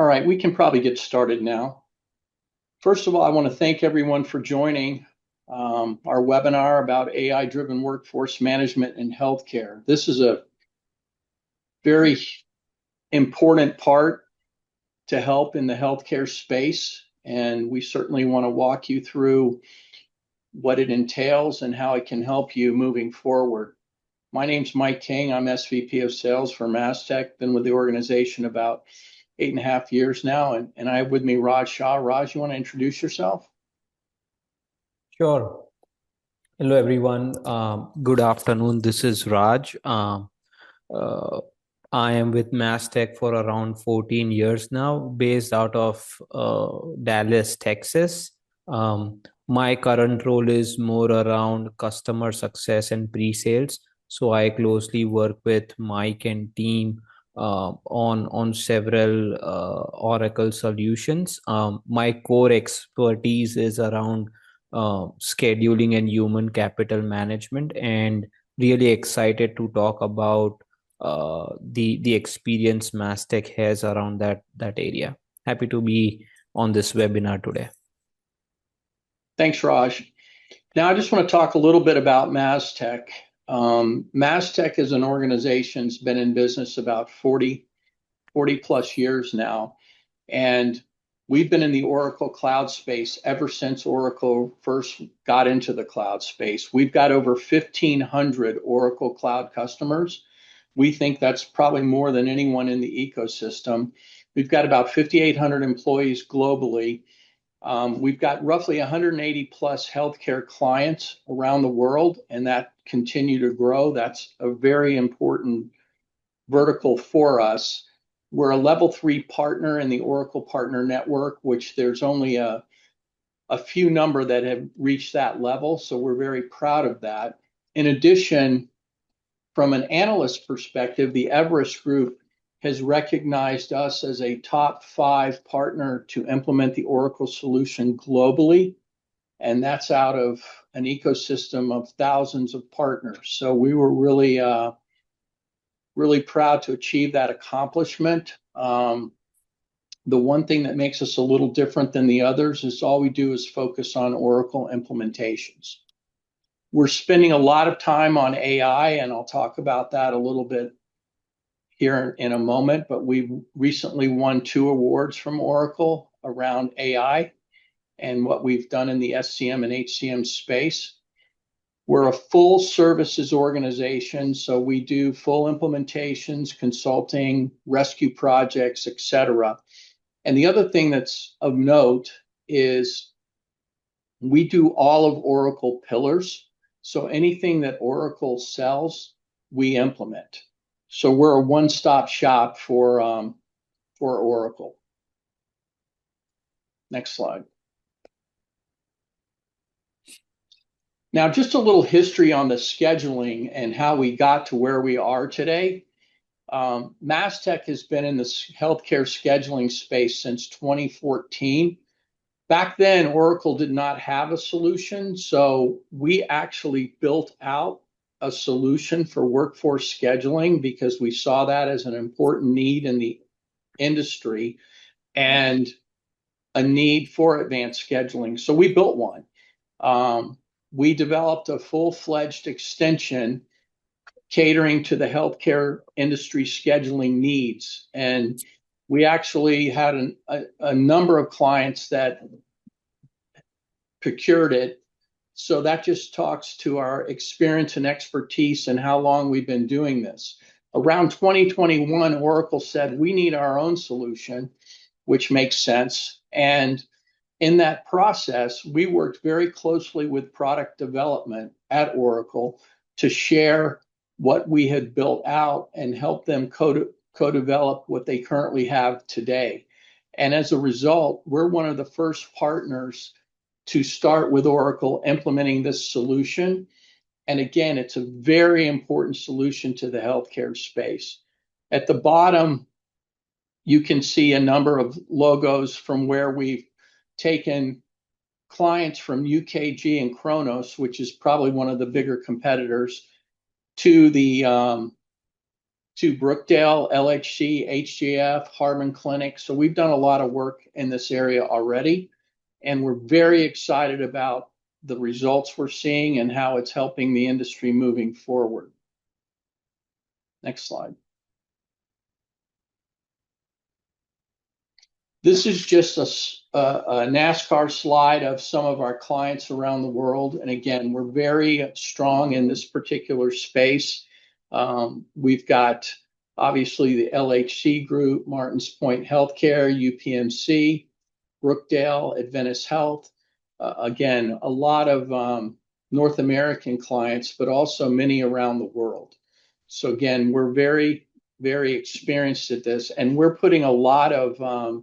All right, we can probably get started now. First of all, I want to thank everyone for joining our webinar about AI-driven workforce management in healthcare. This is a very important part to help in the healthcare space, and we certainly want to walk you through what it entails and how it can help you moving forward. My name's Mike King. I'm SVP of Sales for Mastek. Been with the organization about 8.5 years now, and I have with me Raj Shah. Raj, you want to introduce yourself? Sure. Hello, everyone. Good afternoon. This is Raj. I am with Mastek for around 14 years now, based out of Dallas, Texas. My current role is more around customer success and pre-sales. So I closely work with Mike and team on several Oracle solutions. My core expertise is around scheduling and human capital management, and really excited to talk about the experience Mastek has around that area. Happy to be on this webinar today. Thanks, Raj. Now, I just want to talk a little bit about Mastek. Mastek as an organization has been in business about 40 plus years now, and we've been in the Oracle cloud space ever since Oracle first got into the cloud space. We've got over 1,500 Oracle cloud customers. We think that's probably more than anyone in the ecosystem. We've got about 5,800 employees globally. We've got roughly 180 plus healthcare clients around the world, and that continue to grow. That's a very important vertical for us. We're a level 3 partner in the Oracle Partner Network, which there's only a few number that have reached that level, so we're very proud of that. In addition, from an analyst perspective, the Everest Group has recognized us as a top 5 partner to implement the Oracle solution globally, and that's out of an ecosystem of thousands of partners. So we were really proud to achieve that accomplishment. The one thing that makes us a little different than the others is all we do is focus on Oracle implementations. We're spending a lot of time on AI, and I'll talk about that a little bit here in a moment, but we recently won 2 awards from Oracle around AI and what we've done in the SCM and HCM space. We're a full services organization, so we do full implementations, consulting, rescue projects, etc. And the other thing that's of note is we do all of Oracle pillars. So anything that Oracle sells, we implement. So we're a one-stop shop for Oracle. Next slide. Now, just a little history on the scheduling and how we got to where we are today. Mastek has been in the healthcare scheduling space since 2014. Back then, Oracle did not have a solution, so we actually built out a solution for workforce scheduling because we saw that as an important need in the industry and a need for advanced scheduling. So we built one. We developed a full-fledged extension catering to the healthcare industry scheduling needs. And we actually had a number of clients that procured it. So that just talks to our experience and expertise and how long we've been doing this. Around 2021, Oracle said, we need our own solution, which makes sense. And in that process, we worked very closely with product development at Oracle to share what we had built out and help them co-develop what they currently have today. And as a result, we're one of the first partners to start with Oracle implementing this solution. And again, it's a very important solution to the healthcare space. At the bottom, you can see a number of logos from where we've taken clients from UKG and Kronos, which is probably one of the bigger competitors, to the to Brookdale, LHC, HGF, Harmon Clinic. So we've done a lot of work in this area already, and we're very excited about the results we're seeing and how it's helping the industry moving forward. Next slide. This is just a NASCAR slide of some of our clients around the world. And again, we're very strong in this particular space. We've got obviously the LHC group, Martins Point Healthcare, UPMC, Brookdale, Adventist Health. Again, a lot of North American clients, but also many around the world. So again, we're very, very experienced at this, and we're putting a lot of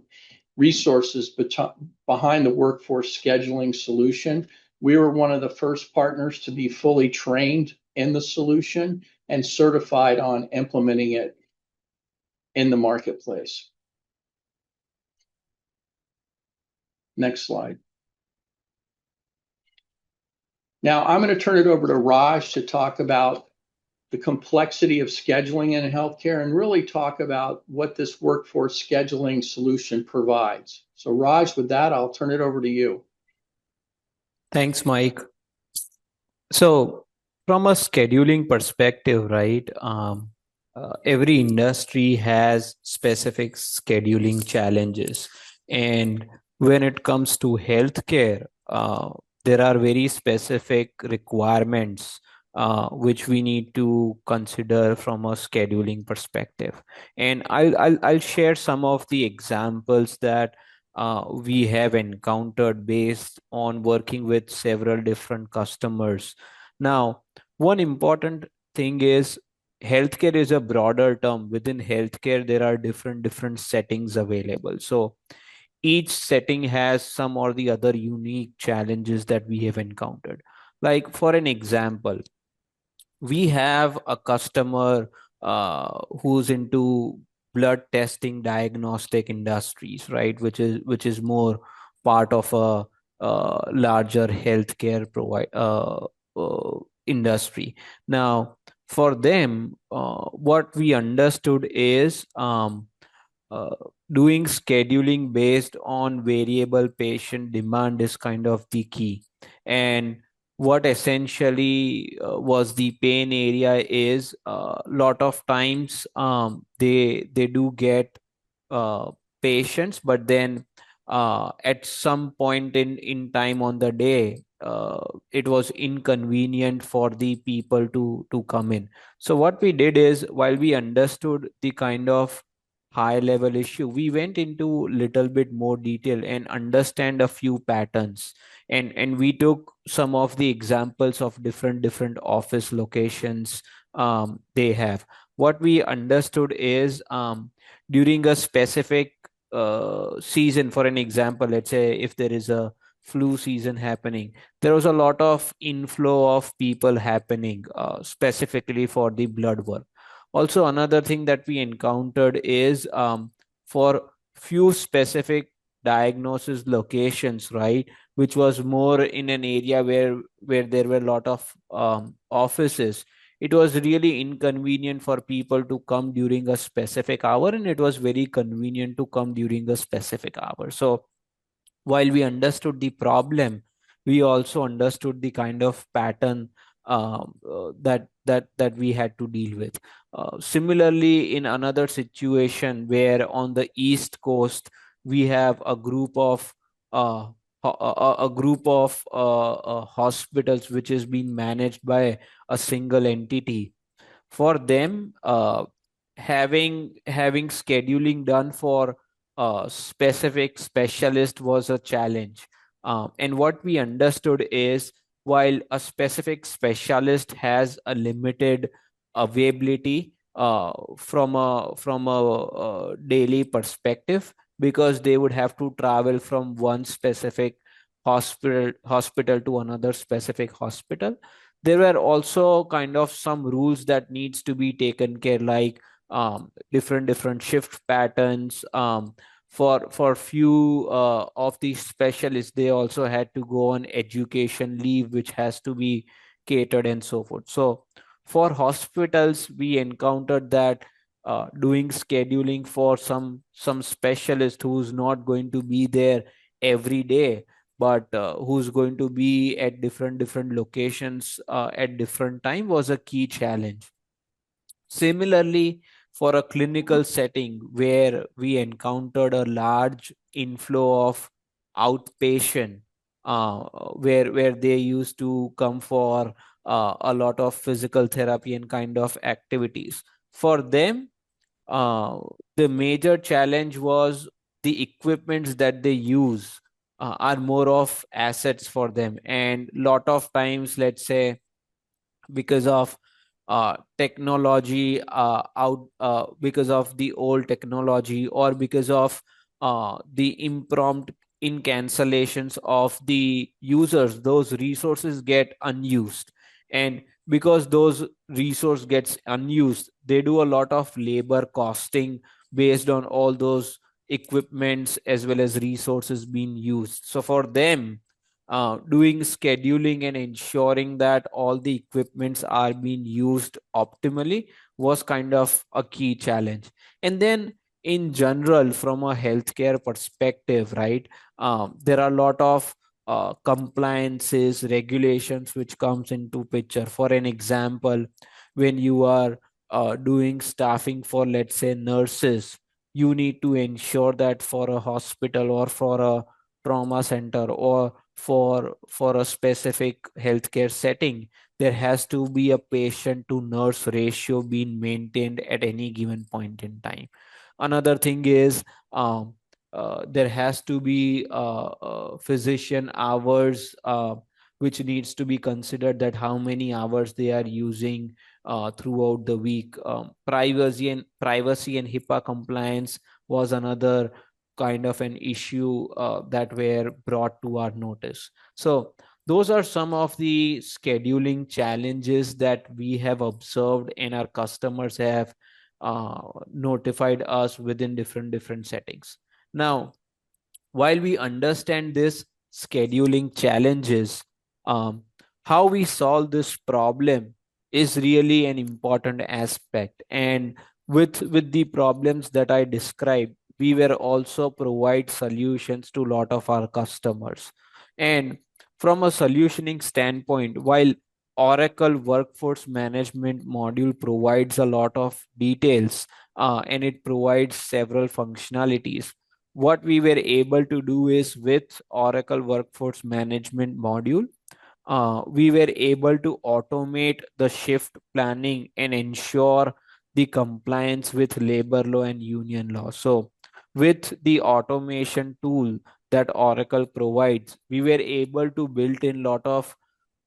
resources behind the workforce scheduling solution. We were one of the first partners to be fully trained in the solution and certified on implementing it in the marketplace. Next slide. Now I'm going to turn it over to Raj to talk about the complexity of scheduling in healthcare and really talk about what this workforce scheduling solution provides. So Raj, with that, I'll turn it over to you. Thanks, Mike. So from a scheduling perspective, right, every industry has specific scheduling challenges. And when it comes to healthcare, there are very specific requirements which we need to consider from a scheduling perspective. And I'll share some of the examples that we have encountered based on working with several different customers. Now, one important thing is healthcare is a broader term. Within healthcare, there are different settings available. So each setting has some or the other unique challenges that we have encountered. Like for an example, we have a customer who's into blood testing diagnostic industries, right, which is more part of a larger healthcare industry. Now for them, what we understood is uh, doing scheduling based on variable patient demand is kind of the key. And what essentially was the pain area is a lot of times they do get uh, patients, but then at some point in time on the day, it was inconvenient for the people to come in. So what we did is, while we understood the kind of high level issue, we went into little bit more detail and understand a few patterns. And we took some of the examples of different office locations they have. What we understood is, during a specific season, for an example, let's say if there is a flu season happening, there was a lot of inflow of people happening specifically for the blood work. Also, another thing that we encountered is, for few specific diagnosis locations, right, which was more in an area where there were a lot of offices, it was really inconvenient for people to come during a specific hour, and it was very convenient to come during a specific hour. So while we understood the problem, we also understood the kind of pattern that we had to deal with. Similarly, in another situation where on the East Coast we have a group of hospitals which is being managed by a single entity. For them, having scheduling done for a specific specialist was a challenge. And what we understood is, while a specific specialist has a limited availability from a daily perspective, because they would have to travel from one specific hospital to another specific hospital, there were also kind of some rules that needs to be taken care, like different shift patterns. For few of these specialists, they also had to go on education leave, which has to be catered and so forth. So for hospitals, we encountered that doing scheduling for some specialist who's not going to be there every day, but who's going to be at different locations at different time was a key challenge. Similarly, for a clinical setting where we encountered a large inflow of outpatient, where they used to come for a lot of physical therapy and kind of activities. For them, uh, the major challenge was the equipments that they use are more of assets for them, and lot of times, let's say, because of technology out because of the old technology, or because of the impromptu in cancellations of the users, those resources get unused. And because those resource gets unused, they do a lot of labor costing based on all those equipments as well as resources being used. So for them, doing scheduling and ensuring that all the equipments are being used optimally was kind of a key challenge. And then in general, from a healthcare perspective, right, there are a lot of compliances, regulations which comes into picture. For an example, when you are doing staffing for, let's say, nurses, you need to ensure that for a hospital or for a trauma center or for a specific healthcare setting, there has to be a patient to nurse ratio being maintained at any given point in time. Another thing is, um, there has to be physician hours, which needs to be considered, that how many hours they are using throughout the week. Privacy and HIPAA compliance was another kind of an issue that were brought to our notice. So those are some of the scheduling challenges that we have observed and our customers have notified us within different settings. Now, while we understand this scheduling challenges, um, how we solve this problem is really an important aspect. And with the problems that I described, we were also provide solutions to a lot of our customers. And from a solutioning standpoint, while Oracle Workforce Management module provides a lot of details and it provides several functionalities, what we were able to do is, with Oracle Workforce Management module, we were able to automate the shift planning and ensure the compliance with labor law and union law. So with the automation tool that Oracle provides, we were able to build in lot of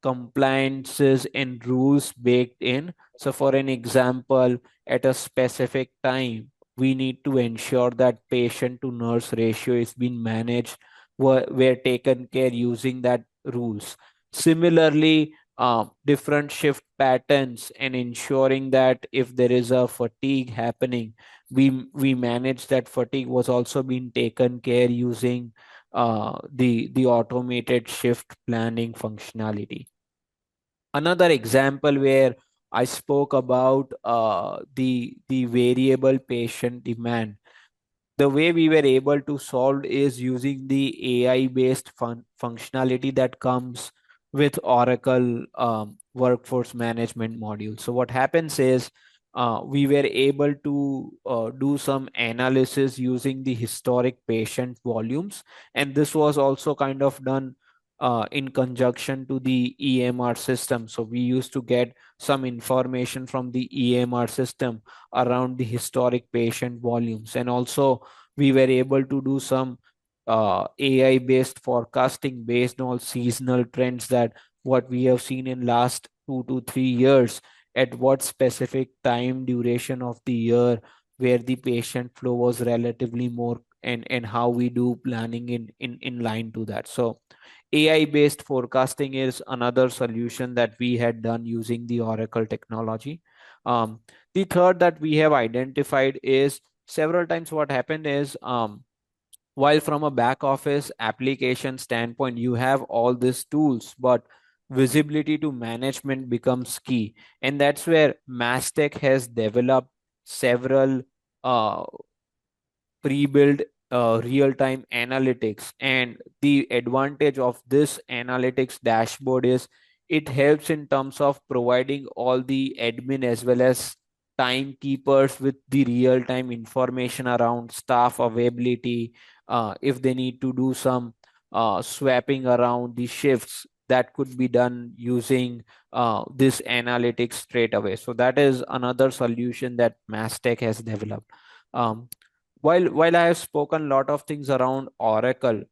compliances and rules baked in. So, for an example, at a specific time, we need to ensure that patient to nurse ratio is being managed, were taken care using that rules. Similarly, different shift patterns and ensuring that if there is a fatigue happening, we manage that fatigue was also being taken care using the automated shift planning functionality. Another example where I spoke about the variable patient demand, the way we were able to solve is using the AI based functionality that comes with Oracle workforce management module. So what happens is, we were able to do some analysis using the historic patient volumes, and this was also kind of done in conjunction to the EMR system. So we used to get some information from the EMR system around the historic patient volumes, and also we were able to do some AI based forecasting based on seasonal trends, that what we have seen in last 2 to 3 years, at what specific time duration of the year where the patient flow was relatively more, and how we do planning in line to that. So AI based forecasting is another solution that we had done using the Oracle technology. The third that we have identified is, several times what happened is, while from a back office application standpoint, you have all these tools, but visibility to management becomes key. And that's where Mastek has developed several uh, pre-built real-time analytics. And the advantage of this analytics dashboard is it helps in terms of providing all the admin as well as timekeepers with the real-time information around staff availability. If they need to do some swapping around the shifts, that could be done using this analytics straight away. So that is another solution that Mastek has developed. Um, while I have spoken a lot of things around Oracle,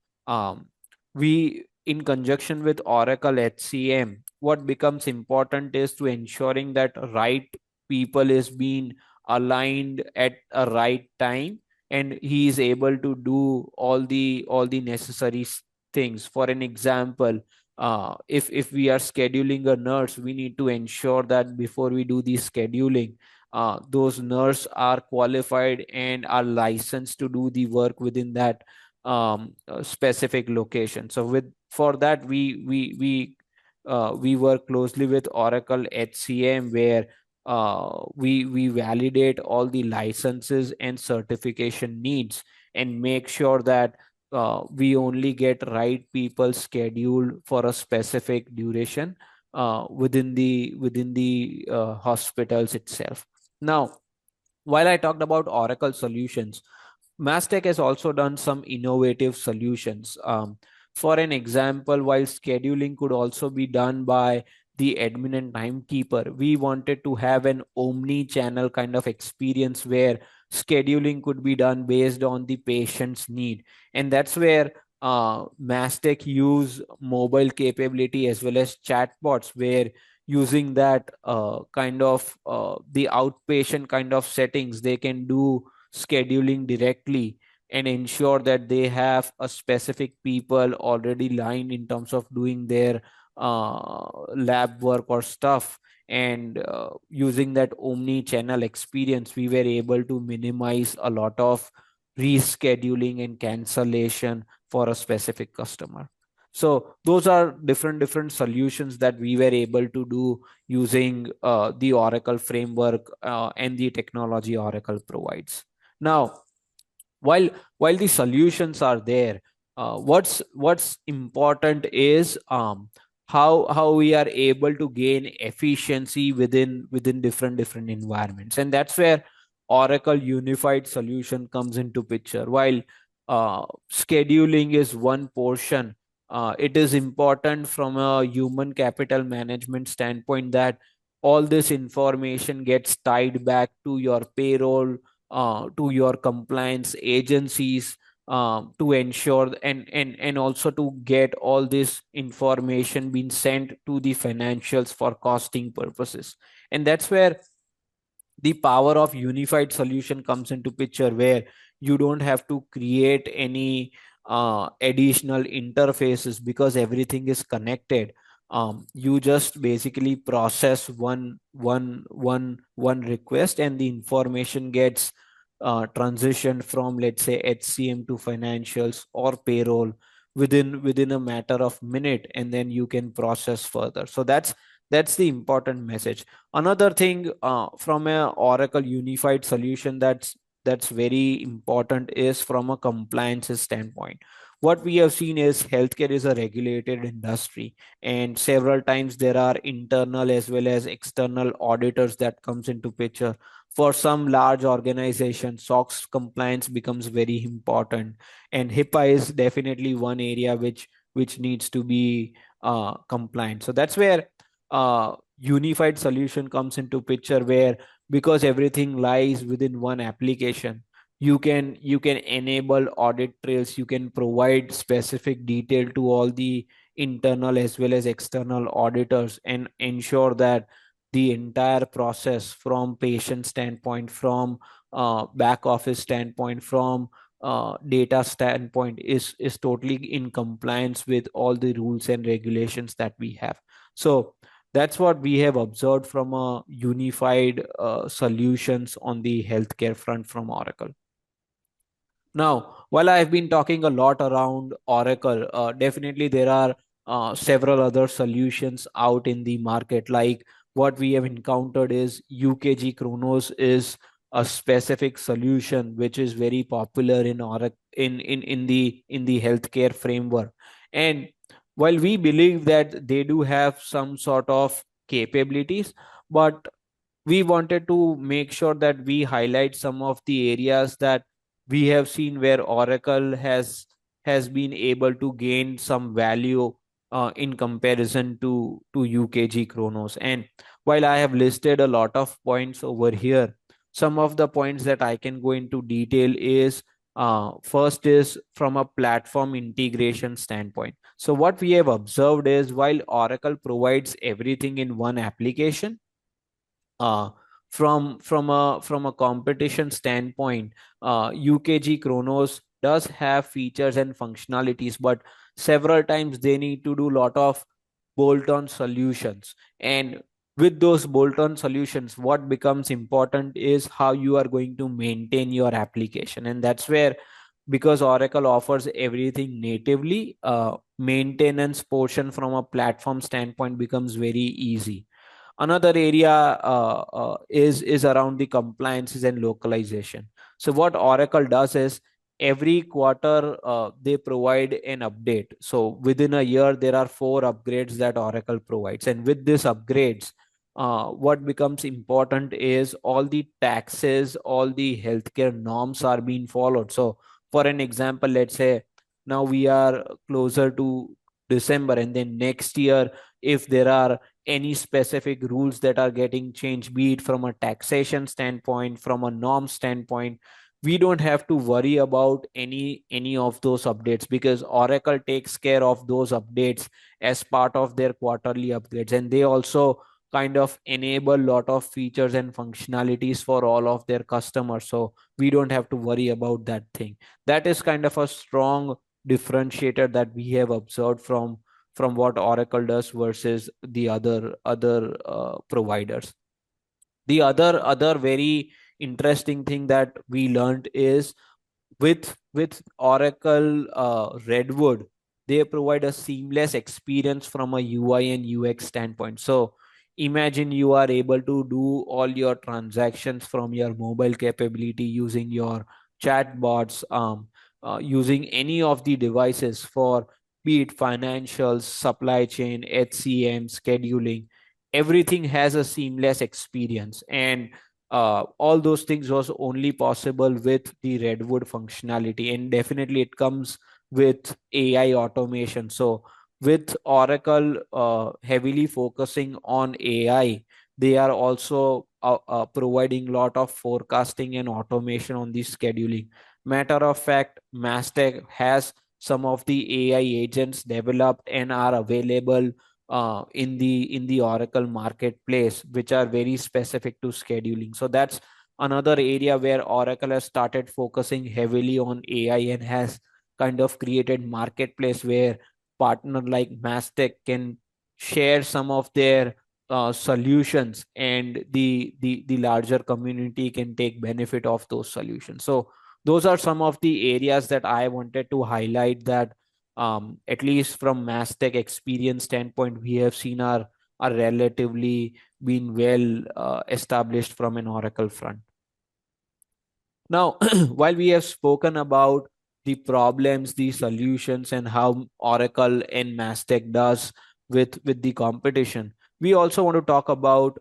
we in conjunction with Oracle HCM, what becomes important is to ensuring that right people is being aligned at a right time, and he is able to do all the necessary things. For an example, if we are scheduling a nurse, we need to ensure that before we do the scheduling, those nurses are qualified and are licensed to do the work within that specific location. So with for that we work closely with Oracle HCM, where we validate all the licenses and certification needs and make sure that we only get right people scheduled for a specific duration within the hospitals itself. Now, while I talked about Oracle solutions, Mastek has also done some innovative solutions. For an example, while scheduling could also be done by the admin and timekeeper, we wanted to have an omni-channel kind of experience where scheduling could be done based on the patient's need. And that's where Mastek use mobile capability as well as chatbots, where using that kind of the outpatient kind of settings, they can do scheduling directly and ensure that they have a specific people already lined in terms of doing their lab work or stuff. And using that omni channel experience, we were able to minimize a lot of rescheduling and cancellation for a specific customer. So those are different solutions that we were able to do using the Oracle framework and the technology Oracle provides. Now, while while the solutions are there, what's important is how we are able to gain efficiency within different environments. And that's where Oracle unified solution comes into picture. While scheduling is one portion, it is important from a human capital management standpoint that all this information gets tied back to your payroll, to your compliance agencies, to ensure and also to get all this information being sent to the financials for costing purposes. And that's where the power of unified solution comes into picture, where you don't have to create any additional interfaces because everything is connected. You just basically process one request, and the information gets transitioned from, let's say, HCM to financials or payroll within a matter of minute, and then you can process further. So that's the important message. Another thing from a Oracle unified solution that's very important is from a compliance standpoint. What we have seen is healthcare is a regulated industry, and several times there are internal as well as external auditors that comes into picture. For some large organizations, SOX compliance becomes very important, and HIPAA is definitely one area which needs to be compliant. So that's where unified solution comes into picture, where because everything lies within one application, you can enable audit trails, you can provide specific detail to all the internal as well as external auditors, and ensure that the entire process from patient standpoint, from back office standpoint, from data standpoint is totally in compliance with all the rules and regulations that we have. So that's what we have observed from a unified solutions on the healthcare front from Oracle. Now, while I've been talking a lot around Oracle, definitely there are several other solutions out in the market. Like what we have encountered is UKG Chronos is a specific solution which is very popular in Oracle in the healthcare framework. And while we believe that they do have some sort of capabilities, but we wanted to make sure that we highlight some of the areas that we have seen where Oracle has been able to gain some value in comparison to UKG Chronos. And while I have listed a lot of points over here, some of the points that I can go into detail is first is from a platform integration standpoint. So what we have observed is while Oracle provides everything in one application, uh, from a competition standpoint, UKG Chronos does have features and functionalities, but several times they need to do a lot of bolt-on solutions. And with those bolt-on solutions, what becomes important is how you are going to maintain your application. And that's where, because Oracle offers everything natively, maintenance portion from a platform standpoint becomes very easy. Another area is around the compliances and localization. So what Oracle does is every quarter they provide an update. So within a year there are 4 upgrades that Oracle provides, and with these upgrades, what becomes important is all the taxes, all the healthcare norms are being followed. So for an example, let's say now we are closer to December, and then next year, if there are any specific rules that are getting changed, be it from a taxation standpoint, from a norm standpoint, we don't have to worry about any of those updates, because Oracle takes care of those updates as part of their quarterly upgrades. And they also kind of enable a lot of features and functionalities for all of their customers, so we don't have to worry about that thing. That is kind of a strong differentiator that we have observed from what Oracle does versus the other providers. The other very interesting thing that we learned is with Oracle Redwood, they provide a seamless experience from a UI and UX standpoint. So imagine you are able to do all your transactions from your mobile capability using your chatbots, using any of the devices for, be it financials, supply chain, HCM, scheduling. Everything has a seamless experience, and all those things was only possible with the Redwood functionality. And definitely it comes with AI automation. So with Oracle heavily focusing on AI, they are also providing a lot of forecasting and automation on the scheduling. Matter of fact, Mastek has some of the AI agents developed and are available in the Oracle marketplace, which are very specific to scheduling. So that's another area where Oracle has started focusing heavily on AI and has kind of created marketplace where partner like Mastek can share some of their solutions, and the larger community can take benefit of those solutions. So those are some of the areas that I wanted to highlight, that at least from Mastek experience standpoint, we have seen are relatively been well established from an Oracle front. Now, while we have spoken about the problems, the solutions, and how Oracle and Mastek does with the competition, we also want to talk about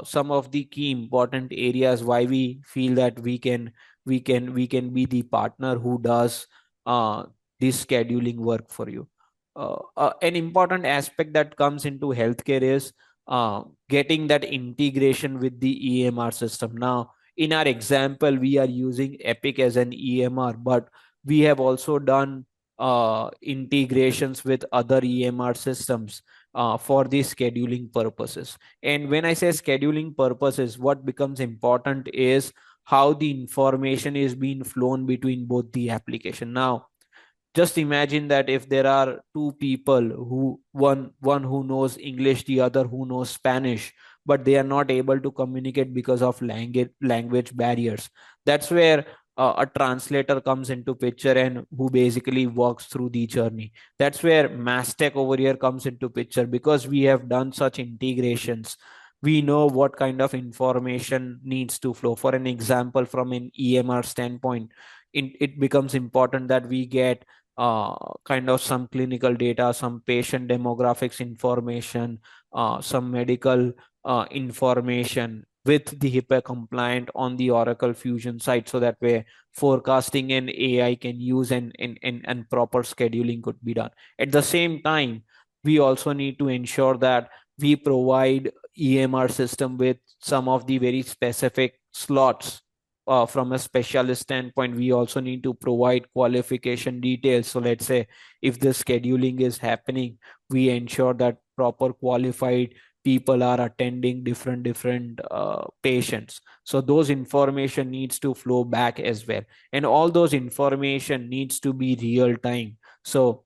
some of the key important areas why we feel that we can be the partner who does uh, this scheduling work for you. An important aspect that comes into healthcare is getting that integration with the EMR system. Now, in our example, we are using Epic as an EMR, but we have also done integrations with other EMR systems for the scheduling purposes. And when I say scheduling purposes, what becomes important is how the information is being flown between both the application. Now, just imagine that if there are two people, who one who knows English, the other who knows Spanish, but they are not able to communicate because of language barriers. That's where a translator comes into picture, and who basically walks through the journey. That's where Mastek over here comes into picture, because we have done such integrations We know what kind of information needs to flow. For an example, from an EMR standpoint, it becomes important that we get kind of some clinical data, some patient demographics information, some medical information with the HIPAA compliant on the Oracle Fusion site, so that way forecasting and AI can use, and proper scheduling could be done. At the same time, we also need to ensure that we provide EMR system with some of the very specific slots. From a specialist standpoint, we also need to provide qualification details. So let's say if the scheduling is happening, we ensure that proper qualified people are attending different patients. So those information needs to flow back as well, and all those information needs to be real time. So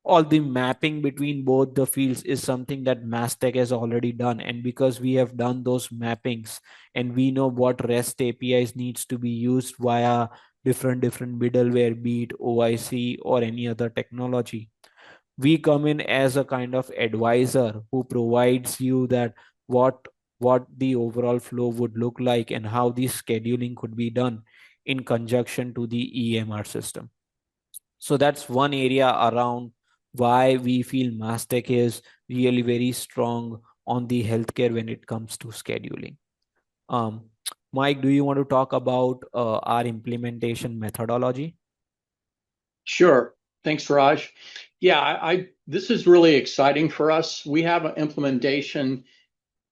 all the mapping between both the fields is something that Mastek has already done. And because we have done those mappings, and we know what REST APIs needs to be used via different middleware, be it OIC or any other technology, we come in as a kind of advisor who provides you that what what the overall flow would look like, and how the scheduling could be done in conjunction to the EMR system. So that's one area around why we feel Mastek is really very strong on the healthcare when it comes to scheduling. Um, Mike, do you want to talk about our implementation methodology? Sure. Thanks, Raj. Yeah, this is really exciting for us. We have an implementation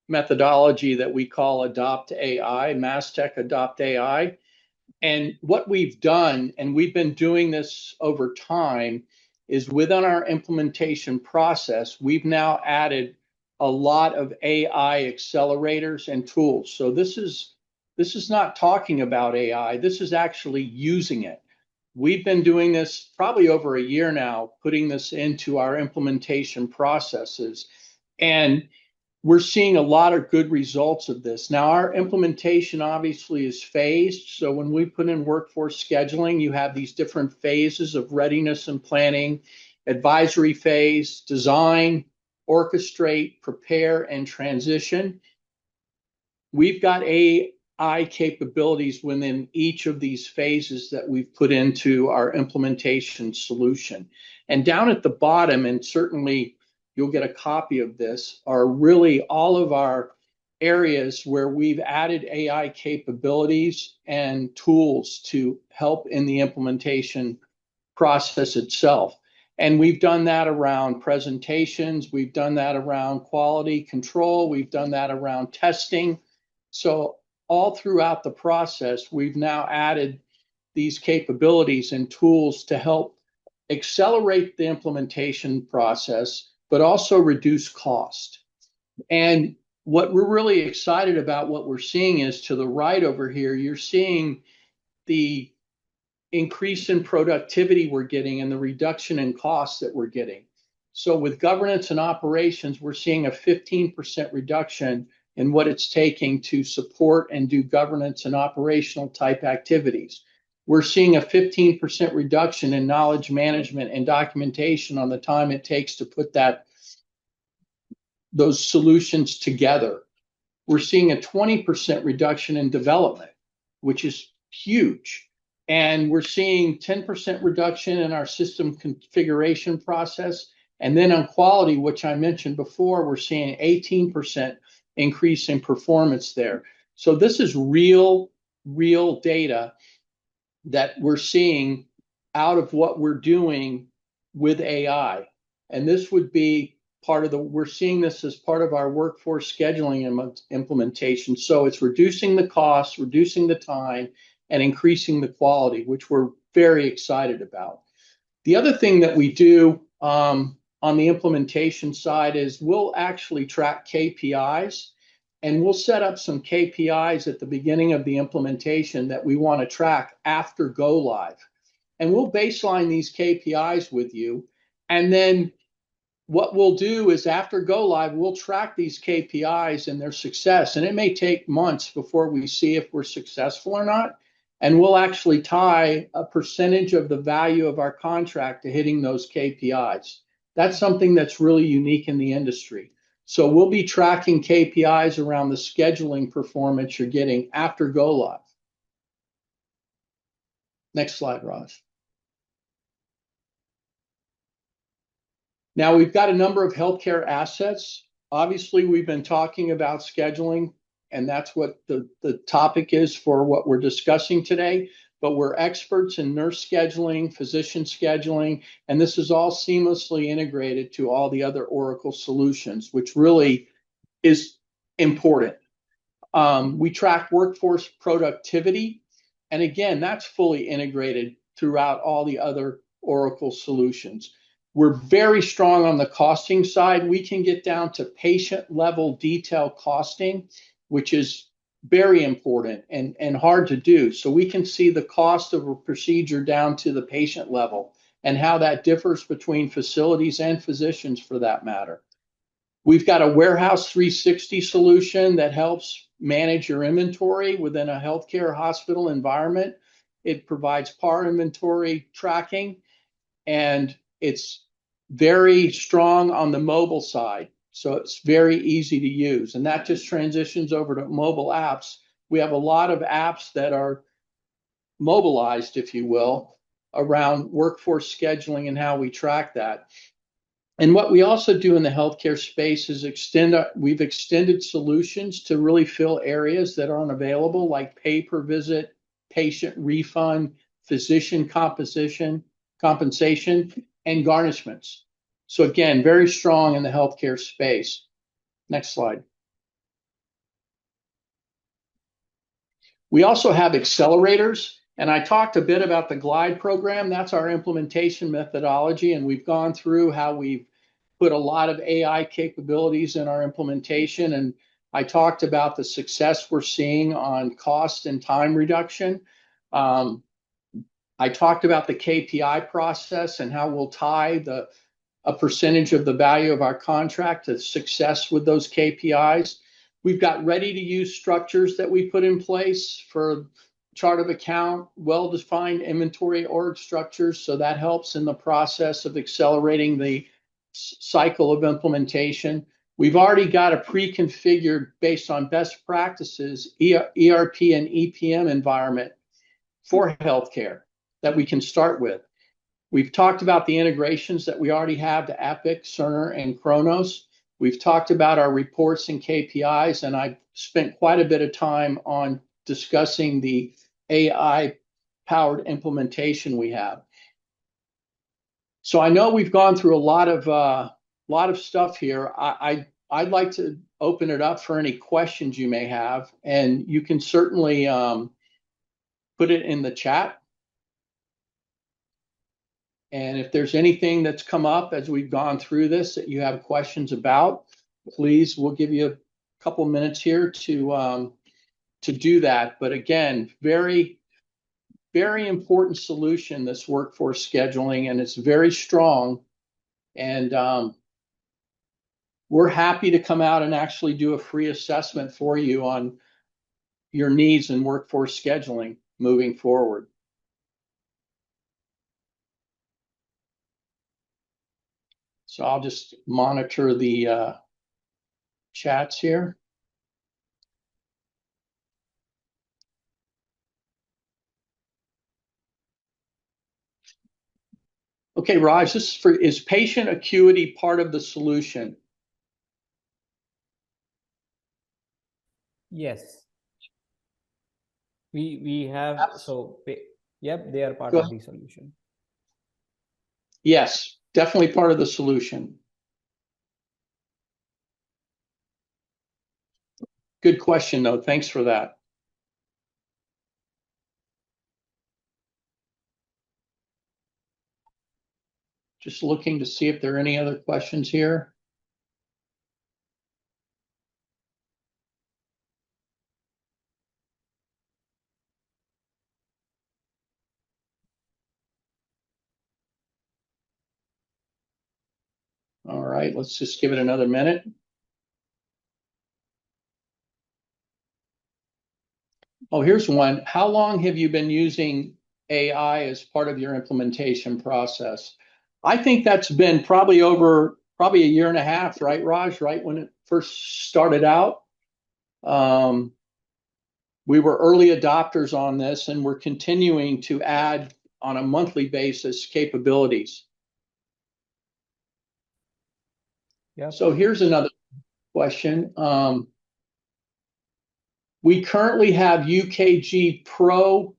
methodology that we call Adopt AI, Mastek Adopt AI. And what we've done, and we've been doing this over time, is within our implementation process, we've now added a lot of AI accelerators and tools. So this is not talking about AI. This is actually using it. We've been doing this probably over a year now, putting this into our implementation processes. And we're seeing a lot of good results of this. Now, our implementation obviously is phased. So when we put in workforce scheduling, you have these different phases of readiness and planning, advisory phase, design, orchestrate, prepare, and transition. We've got AI capabilities within each of these phases that we've put into our implementation solution. And down at the bottom, and certainly you'll get a copy of this, are really all of our areas where we've added AI capabilities and tools to help in the implementation process itself. And we've done that around presentations, we've done that around quality control, we've done that around testing. So all throughout the process, we've now added these capabilities and tools to help accelerate the implementation process, but also reduce cost. And what we're really excited about, what we're seeing is to the right over here, you're seeing the increase in productivity we're getting and the reduction in costs that we're getting. So with governance and operations, we're seeing a 15% reduction in what it's taking to support and do governance and operational type activities. We're seeing a 15% reduction in knowledge management and documentation on the time it takes to put those solutions together. We're seeing a 20% reduction in development, which is huge. And we're seeing 10% reduction in our system configuration process. And then on quality, which I mentioned before, we're seeing 18% increase in performance there. So this is real data that we're seeing out of what we're doing with AI. And this would be we're seeing this as part of our workforce scheduling implementation. So it's reducing the costs, reducing the time, and increasing the quality, which we're very excited about. The other thing that we do on the implementation side is we'll actually track KPIs, and we'll set up some KPIs at the beginning of the implementation that we want to track after go live. And we'll baseline these KPIs with you. And then what we'll do is after go live, we'll track these KPIs and their success. And it may take months before we see if we're successful or not. And we'll actually tie a percentage of the value of our contract to hitting those KPIs. That's something that's really unique in the industry. So we'll be tracking KPIs around the scheduling performance you're getting after go live. Next slide, Raj. Now we've got a number of healthcare assets. Obviously, we've been talking about scheduling, and that's what the topic is for what we're discussing today. But we're experts in nurse scheduling, physician scheduling, and this is all seamlessly integrated to all the other Oracle solutions, which really is important. We track workforce productivity, and again, that's fully integrated throughout all the other Oracle solutions. We're very strong on the costing side. We can get down to patient level detail costing, which is very important and hard to do. So we can see the cost of a procedure down to the patient level and how that differs between facilities and physicians for that matter. We've got a Warehouse 360 solution that helps manage your inventory within a healthcare hospital environment. It provides par inventory tracking, and it's very strong on the mobile side. So it's very easy to use. And that just transitions over to mobile apps. We have a lot of apps that are mobilized, if you will, around workforce scheduling and how we track that. And what we also do in the healthcare space is we've extended solutions to really fill areas that aren't available, like pay per visit, patient refund, physician compensation, and garnishments. So again, very strong in the healthcare space. Next slide. We also have accelerators, and I talked a bit about the GLIDE program. That's our implementation methodology, and we've gone through how we've put a lot of AI capabilities in our implementation, and I talked about the success we're seeing on cost and time reduction. I talked about the KPI process and how we'll tie a percentage of the value of our contract to success with those KPIs. We've got ready-to-use structures that we put in place for chart of account, well-defined inventory org structures, so that helps in the process of accelerating the cycle of implementation. We've already got a pre-configured, based on best practices, ERP and EPM environment for healthcare that we can start with. We've talked about the integrations that we already have to Epic, Cerner, and Kronos. We've talked about our reports and KPIs, and I've spent quite a bit of time on discussing the AI-powered implementation we have. So I know we've gone through a lot of stuff here. I'd like to open it up for any questions you may have, and you can certainly put it in the chat. And if there's anything that's come up as we've gone through this that you have questions about, please, we'll give you a couple minutes here to do that. But again, very, very important solution, this workforce scheduling, and it's very strong. And we're happy to come out and actually do a free assessment for you on your needs in workforce scheduling moving forward. So I'll just monitor the chats here. Okay, Raj, is patient acuity part of the solution? Yes. We have, so yep, they are part Go of ahead. the solution. Yes, definitely part of the solution. Good question, though. Thanks for that. Just looking to see if there are any other questions here. All right, let's just give it another minute. Oh, here's one. How long have you been using AI as part of your implementation process? I think that's been probably over probably a year and a half, right, Raj? Right when it first started out. We were early adopters on this, and we're continuing to add on a monthly basis capabilities. Yeah. So here's another question. We currently have UKG Pro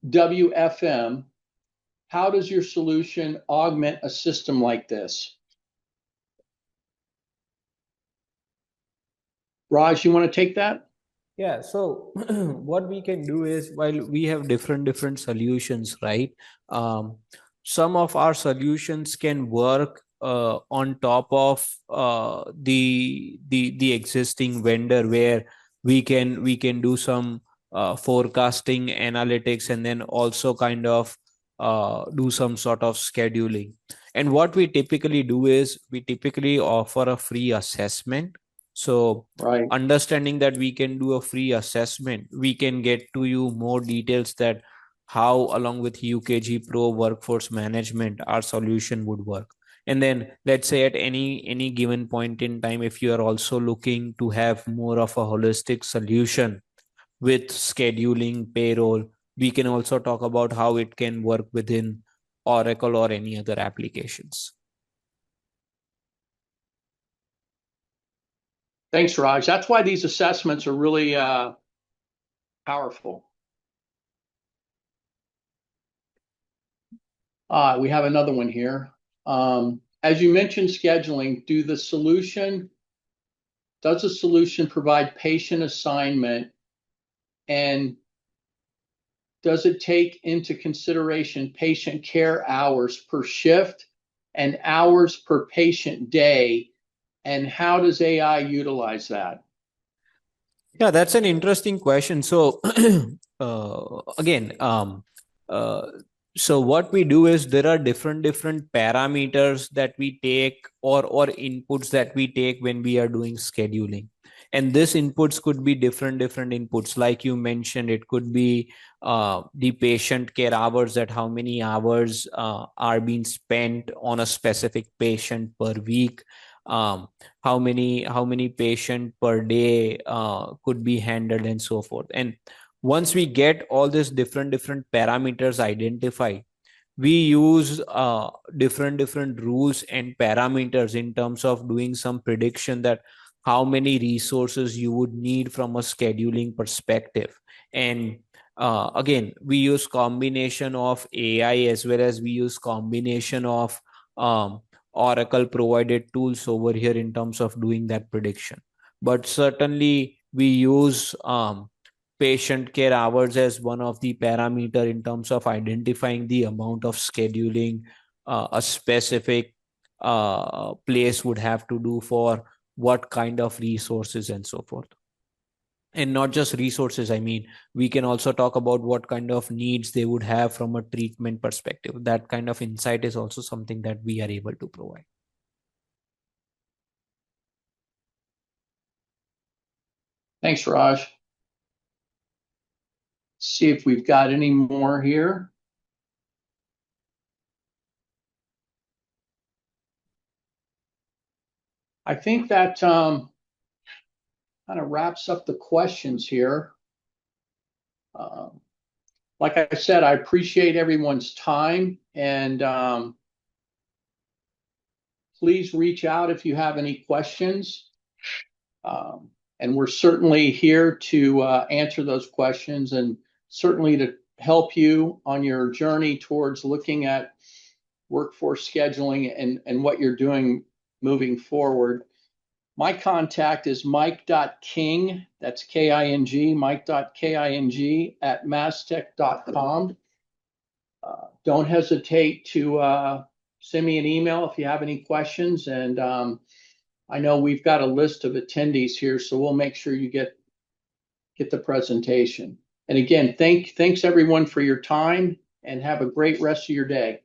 WFM. How does your solution augment a system like this? Raj, you want to take that? Yeah, so what we can do is, while we have different solutions, right? Um, some of our solutions can work on top of the existing vendor, where we can do some forecasting analytics, and then also kind of do some sort of scheduling. And what we typically do is we typically offer a free assessment. So Right. understanding that we can do a free assessment, we can get to you more details that how, along with UKG Pro workforce management, our solution would work. And then let's say at any given point in time, if you are also looking to have more of a holistic solution with scheduling, payroll, we can also talk about how it can work within Oracle or any other applications. Thanks, Raj. That's why these assessments are really powerful. We have another one here. As you mentioned scheduling, does the solution provide patient assignment, and does it take into consideration patient care hours per shift and hours per patient day? And how does AI utilize that? Yeah, that's an interesting question. So, again, uh, so what we do is there are different parameters that we take, or inputs that we take when we are doing scheduling. And this inputs could be different inputs. Like you mentioned, it could be the patient care hours, that how many hours are being spent on a specific patient per week. Um, how many patient per day could be handled, and so forth. And once we get all these different parameters identified, we use different rules and parameters in terms of doing some prediction that how many resources you would need from a scheduling perspective. And again, we use combination of AI, as well as we use combination of um, Oracle provided tools over here in terms of doing that prediction. But certainly we use patient care hours as one of the parameter in terms of identifying the amount of scheduling a specific place would have to do for what kind of resources and so forth. And not just resources, I mean, we can also talk about what kind of needs they would have from a treatment perspective. That kind of insight is also something that we are able to provide. Thanks, Raj. See if we've got any more here. I think that kind of wraps up the questions here. Like I said, I appreciate everyone's time, and please reach out if you have any questions. And we're certainly here to answer those questions, and certainly to help you on your journey towards looking at workforce scheduling and what you're doing moving forward. My contact is mike.king, that's K-I-N-G, mike.king at mastek.com. Don't hesitate to send me an email if you have any questions. And I know we've got a list of attendees here, so we'll make sure you get the presentation. And again, thanks everyone for your time, and have a great rest of your day.